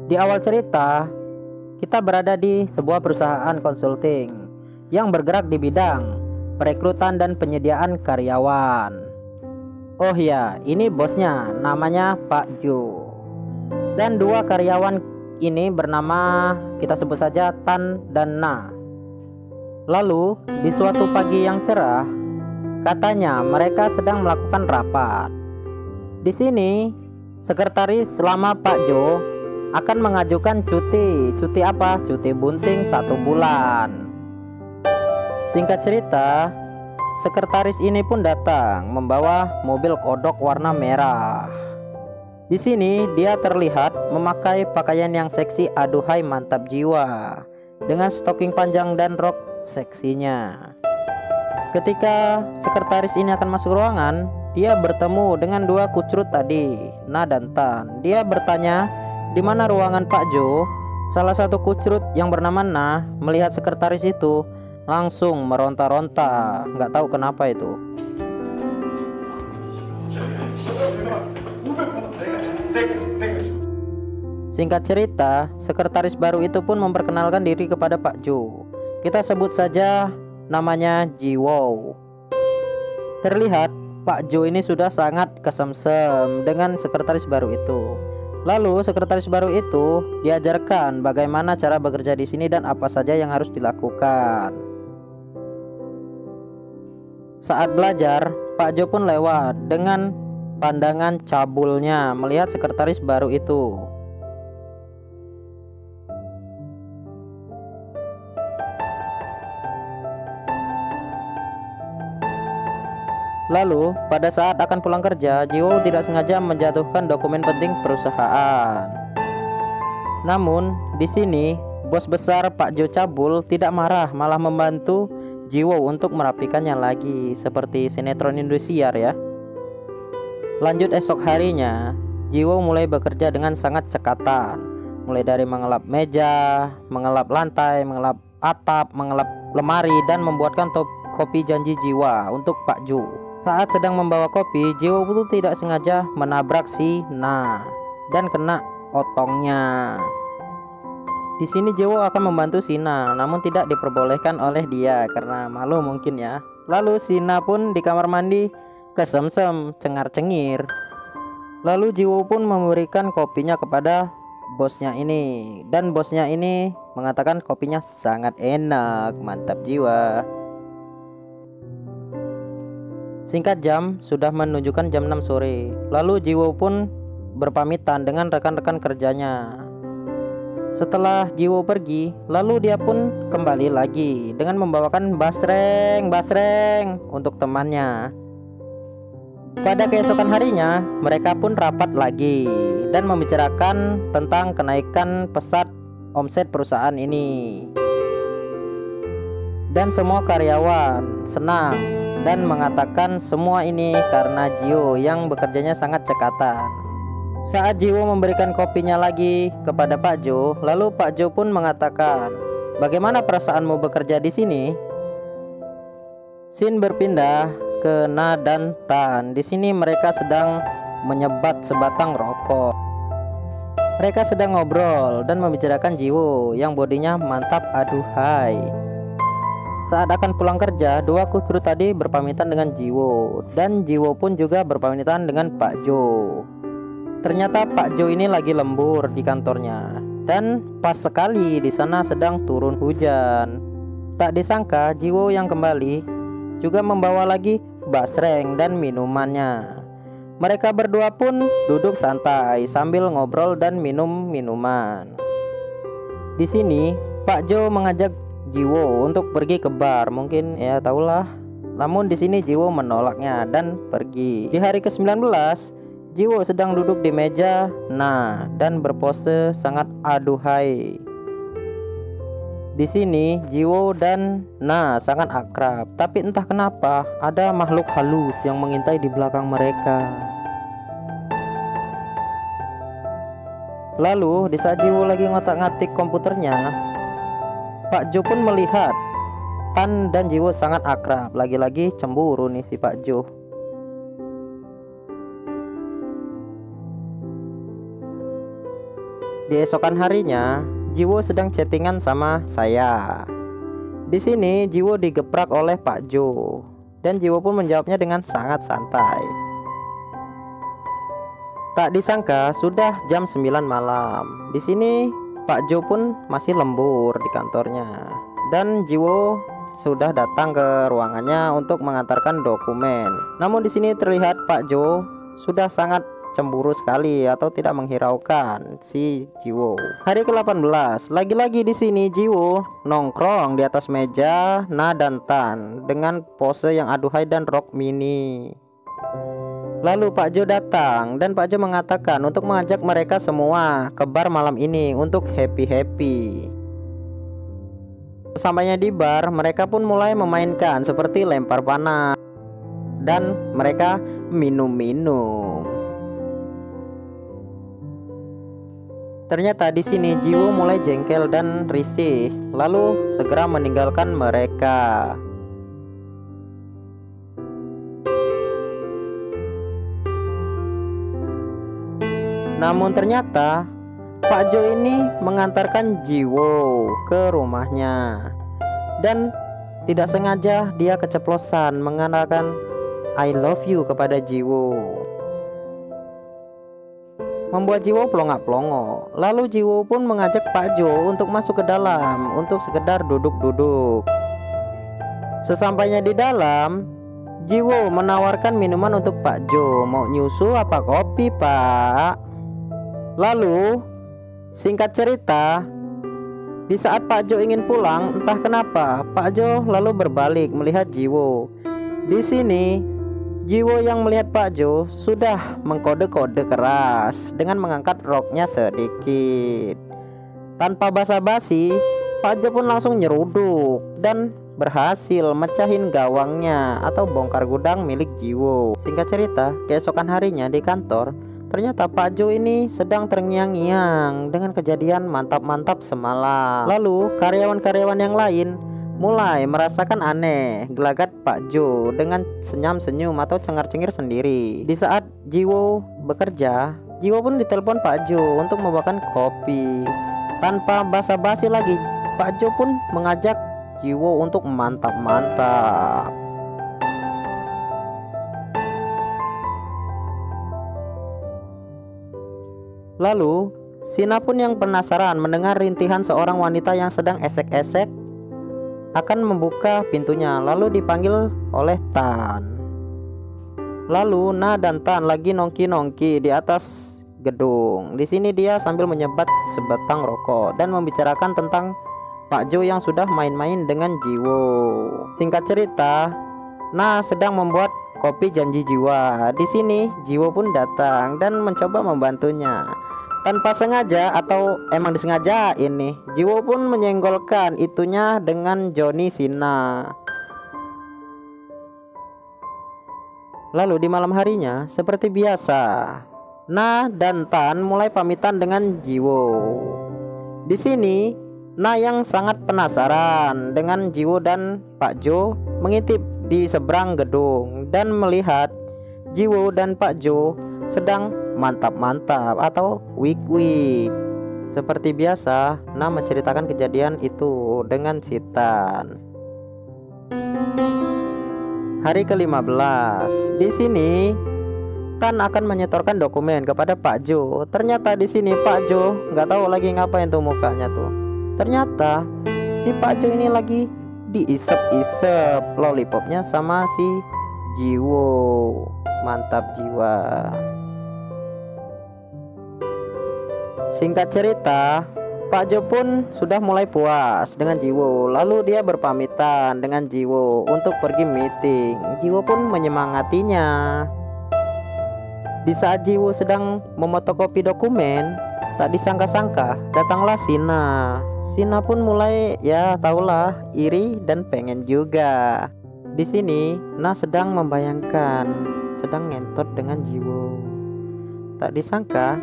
Di awal cerita, kita berada di sebuah perusahaan konsulting yang bergerak di bidang perekrutan dan penyediaan karyawan. Oh ya, ini bosnya, namanya Pak Jo. Dan dua karyawan ini bernama, kita sebut saja Tan dan Na. Lalu, di suatu pagi yang cerah, katanya mereka sedang melakukan rapat. Di sini, sekretaris lama Pak Jo akan mengajukan cuti. Cuti apa? Cuti bunting 1 bulan. Singkat cerita, sekretaris ini pun datang membawa mobil kodok warna merah. Di sini dia terlihat memakai pakaian yang seksi, aduhai mantap jiwa, dengan stocking panjang dan rok seksinya. Ketika sekretaris ini akan masuk ruangan, dia bertemu dengan dua kucrut tadi, Na dan Tan. Dia bertanya, di mana ruangan Pak Jo? Salah satu kucrut yang bernama Na melihat sekretaris itu langsung meronta-ronta, nggak tahu kenapa itu. Singkat cerita, sekretaris baru itu pun memperkenalkan diri kepada Pak Jo. Kita sebut saja namanya Jiwo. Terlihat Pak Jo ini sudah sangat kesemsem dengan sekretaris baru itu. Lalu sekretaris baru itu diajarkan bagaimana cara bekerja di sini dan apa saja yang harus dilakukan. Saat belajar, Pak Jo pun lewat dengan pandangan cabulnya melihat sekretaris baru itu. Lalu, pada saat akan pulang kerja, Jiwo tidak sengaja menjatuhkan dokumen penting perusahaan. Namun, di sini bos besar Pak Jo cabul tidak marah, malah membantu Jiwo untuk merapikannya lagi, seperti sinetron Indosiar ya. Lanjut esok harinya, Jiwo mulai bekerja dengan sangat cekatan, mulai dari mengelap meja, mengelap lantai, mengelap atap, mengelap lemari, dan membuatkan kopi janji jiwa untuk Pak Jo. Saat sedang membawa kopi, Jiwo itu tidak sengaja menabrak si Na dan kena otongnya. Di sini Jiwo akan membantu si Na, namun tidak diperbolehkan oleh dia karena malu mungkin ya. Lalu si Na pun di kamar mandi kesemsem, cengar-cengir. Lalu Jiwo pun memberikan kopinya kepada bosnya ini, dan bosnya ini mengatakan kopinya sangat enak, mantap jiwa. Singkat jam, sudah menunjukkan jam 6 sore. Lalu Jiwo pun berpamitan dengan rekan-rekan kerjanya. Setelah Jiwo pergi, lalu dia pun kembali lagi dengan membawakan basreng untuk temannya. Pada keesokan harinya, mereka pun rapat lagi dan membicarakan tentang kenaikan pesat omset perusahaan ini. Dan semua karyawan senang dan mengatakan semua ini karena Jiwo yang bekerjanya sangat cekatan. Saat Jiwo memberikan kopinya lagi kepada Pak Jo, lalu Pak Jo pun mengatakan, "Bagaimana perasaanmu bekerja di sini?" Scene berpindah ke Na dan Tan. Di sini mereka sedang menyebat sebatang rokok. Mereka sedang ngobrol dan membicarakan Jiwo yang bodinya mantap aduhai. Saat akan pulang kerja, dua kucrut tadi berpamitan dengan Jiwo, dan Jiwo pun juga berpamitan dengan Pak Jo. Ternyata Pak Jo ini lagi lembur di kantornya, dan pas sekali di sana sedang turun hujan. Tak disangka Jiwo yang kembali juga membawa lagi basreng dan minumannya. Mereka berdua pun duduk santai sambil ngobrol dan minum minuman. Di sini Pak Jo mengajak Jiwo untuk pergi ke bar, mungkin ya tahulah. Namun di sini Jiwo menolaknya dan pergi. Di hari ke-19, Jiwo sedang duduk di meja Na dan berpose sangat aduhai. Di sini Jiwo dan Na sangat akrab, tapi entah kenapa ada makhluk halus yang mengintai di belakang mereka. Lalu di saat Jiwo lagi ngotak-ngatik komputernya, Pak Jo pun melihat Tan dan Jiwo sangat akrab. Lagi-lagi cemburu nih si Pak Jo. Di esokan harinya, Jiwo sedang chattingan sama saya. Di sini Jiwo digeprak oleh Pak Jo, dan Jiwo pun menjawabnya dengan sangat santai. Tak disangka sudah jam 9 malam. Di sini Pak Jo pun masih lembur di kantornya, dan Jiwo sudah datang ke ruangannya untuk mengantarkan dokumen. Namun di sini terlihat Pak Jo sudah sangat cemburu sekali atau tidak menghiraukan si Jiwo. Hari ke-18, lagi-lagi di sini Jiwo nongkrong di atas meja Na dan Tan dengan pose yang aduhai dan rok mini. Lalu Pak Jo datang dan Pak Jo mengatakan untuk mengajak mereka semua ke bar malam ini untuk happy-happy. Sesampainya di bar, mereka pun mulai memainkan seperti lempar panah dan mereka minum-minum. Ternyata di sini Jiwo mulai jengkel dan risih, lalu segera meninggalkan mereka. Namun ternyata Pak Jo ini mengantarkan Jiwo ke rumahnya, dan tidak sengaja dia keceplosan mengatakan I love you kepada Jiwo, membuat Jiwo pelongak-pelongo. Lalu Jiwo pun mengajak Pak Jo untuk masuk ke dalam untuk sekedar duduk-duduk. Sesampainya di dalam, Jiwo menawarkan minuman untuk Pak Jo. Mau nyusu apa kopi, Pak? Lalu singkat cerita, di saat Pak Jo ingin pulang, entah kenapa Pak Jo lalu berbalik melihat Jiwo. Di sini Jiwo yang melihat Pak Jo sudah mengkode-kode keras dengan mengangkat roknya sedikit. Tanpa basa-basi, Pak Jo pun langsung nyeruduk dan berhasil mecahin gawangnya atau bongkar gudang milik Jiwo. Singkat cerita, keesokan harinya di kantor, ternyata Pak Jo ini sedang terngiang-ngiang dengan kejadian mantap-mantap semalam. Lalu karyawan-karyawan yang lain mulai merasakan aneh gelagat Pak Jo dengan senyum-senyum atau cengar-cengir sendiri. Di saat Jiwo bekerja, Jiwo pun ditelepon Pak Jo untuk membawakan kopi. Tanpa basa-basi lagi, Pak Jo pun mengajak Jiwo untuk mantap-mantap. Lalu Sina pun yang penasaran mendengar rintihan seorang wanita yang sedang esek-esek akan membuka pintunya, lalu dipanggil oleh Tan. Lalu Na dan Tan lagi nongki-nongki di atas gedung. Di sini dia sambil menyebat sebatang rokok dan membicarakan tentang Pak Jo yang sudah main-main dengan Jiwo. Singkat cerita, Na sedang membuat kopi janji jiwa. Di sini Jiwo pun datang dan mencoba membantunya. Tanpa sengaja atau emang disengaja ini, Jiwo pun menyenggolkan itunya dengan Johnny Sina. Lalu di malam harinya, seperti biasa, Na dan Tan mulai pamitan dengan Jiwo. Di sini, Na yang sangat penasaran dengan Jiwo dan Pak Jo mengintip di seberang gedung dan melihat Jiwo dan Pak Jo sedang mantap-mantap atau wik-wik. Seperti biasa, Na menceritakan kejadian itu dengan si Tan. Hari ke-15. Di sini Tan akan menyetorkan dokumen kepada Pak Jo. Ternyata di sini Pak Jo nggak tahu lagi ngapain tuh mukanya tuh. Ternyata si Pak Jo ini lagi diisep-isep lollipopnya sama si Jiwo. Mantap jiwa. Singkat cerita, Pak Jo pun sudah mulai puas dengan Jiwo. Lalu dia berpamitan dengan Jiwo untuk pergi meeting. Jiwo pun menyemangatinya. Di saat Jiwo sedang memotokopi dokumen, tak disangka-sangka datanglah Sina. Sina pun mulai ya tahulah iri dan pengen juga. Di sini Na sedang membayangkan sedang ngentot dengan Jiwo. Tak disangka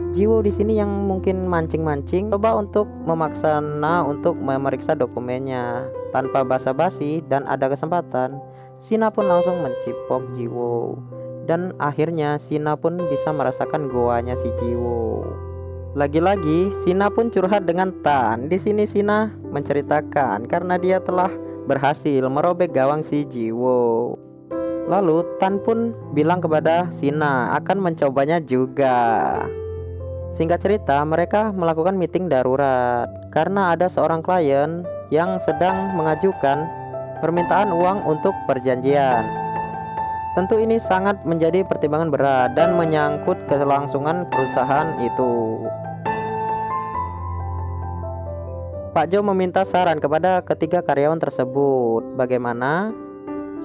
Jiwo di sini yang mungkin mancing-mancing coba untuk memaksa Na untuk memeriksa dokumennya. Tanpa basa-basi dan ada kesempatan, Sina pun langsung mencipok Jiwo. Dan akhirnya Sina pun bisa merasakan goanya si Jiwo. Lagi-lagi Sina pun curhat dengan Tan. Di sini Sina menceritakan karena dia telah berhasil merobek gawang si Jiwo. Lalu Tan pun bilang kepada Sina akan mencobanya juga. Singkat cerita, mereka melakukan meeting darurat karena ada seorang klien yang sedang mengajukan permintaan uang untuk perjanjian. Tentu ini sangat menjadi pertimbangan berat dan menyangkut kelangsungan perusahaan itu. Pak Jo meminta saran kepada ketiga karyawan tersebut. Bagaimana?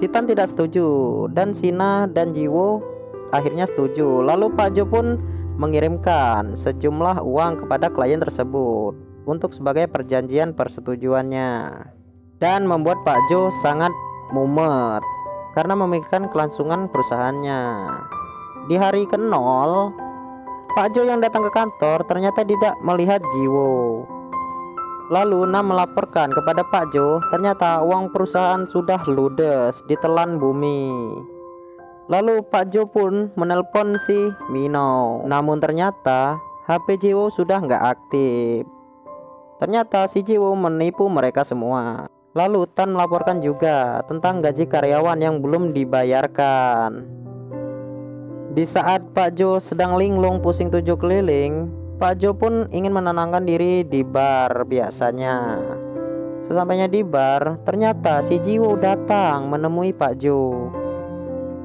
Si Tan tidak setuju dan Sina dan Jiwo akhirnya setuju. Lalu Pak Jo pun mengirimkan sejumlah uang kepada klien tersebut untuk sebagai perjanjian persetujuannya, dan membuat Pak Jo sangat mumet karena memikirkan kelangsungan perusahaannya. Di hari ke-0, Pak Jo yang datang ke kantor ternyata tidak melihat Jiwo. Lalu Na melaporkan kepada Pak Jo, ternyata uang perusahaan sudah ludes ditelan bumi. Lalu Pak Jo pun menelpon si Mino, namun ternyata HP Jiwo sudah nggak aktif. Ternyata si Jiwo menipu mereka semua. Lalu Tan melaporkan juga tentang gaji karyawan yang belum dibayarkan. Di saat Pak Jo sedang linglung pusing 7 keliling, Pak Jo pun ingin menenangkan diri di bar biasanya. Sesampainya di bar, ternyata si Jiwo datang menemui Pak Jo.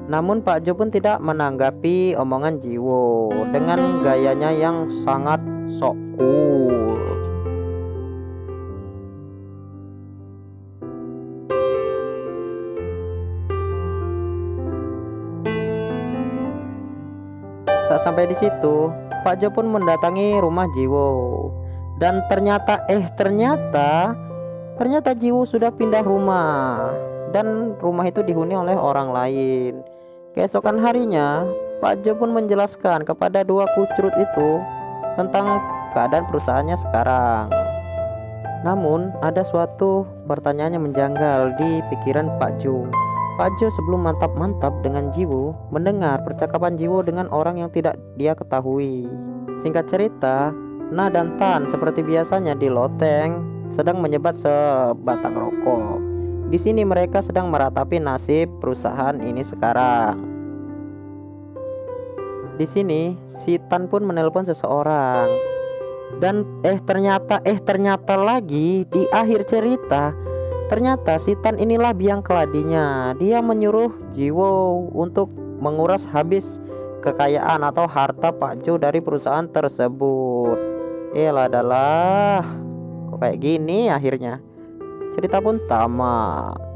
Namun Pak Jo pun tidak menanggapi omongan Jiwo dengan gayanya yang sangat sok cool. Tak sampai di situ, Pak Jo pun mendatangi rumah Jiwo. Dan ternyata Jiwo sudah pindah rumah. Dan rumah itu dihuni oleh orang lain. Keesokan harinya, Pak Jo pun menjelaskan kepada dua kucrut itu tentang keadaan perusahaannya sekarang. Namun ada suatu pertanyaan yang menjanggal di pikiran Pak Jo. Pak Jo sebelum mantap-mantap dengan Jiwo mendengar percakapan Jiwo dengan orang yang tidak dia ketahui. Singkat cerita, Na dan Tan seperti biasanya di loteng sedang menyebat sebatang rokok. Di sini mereka sedang meratapi nasib perusahaan ini sekarang. Di sini si Tan pun menelpon seseorang. Dan ternyata lagi di akhir cerita, ternyata si Tan inilah biang keladinya. Dia menyuruh Jiwo untuk menguras habis kekayaan atau harta Pak Jo dari perusahaan tersebut. Kok kayak gini akhirnya. Cerita pun tamat.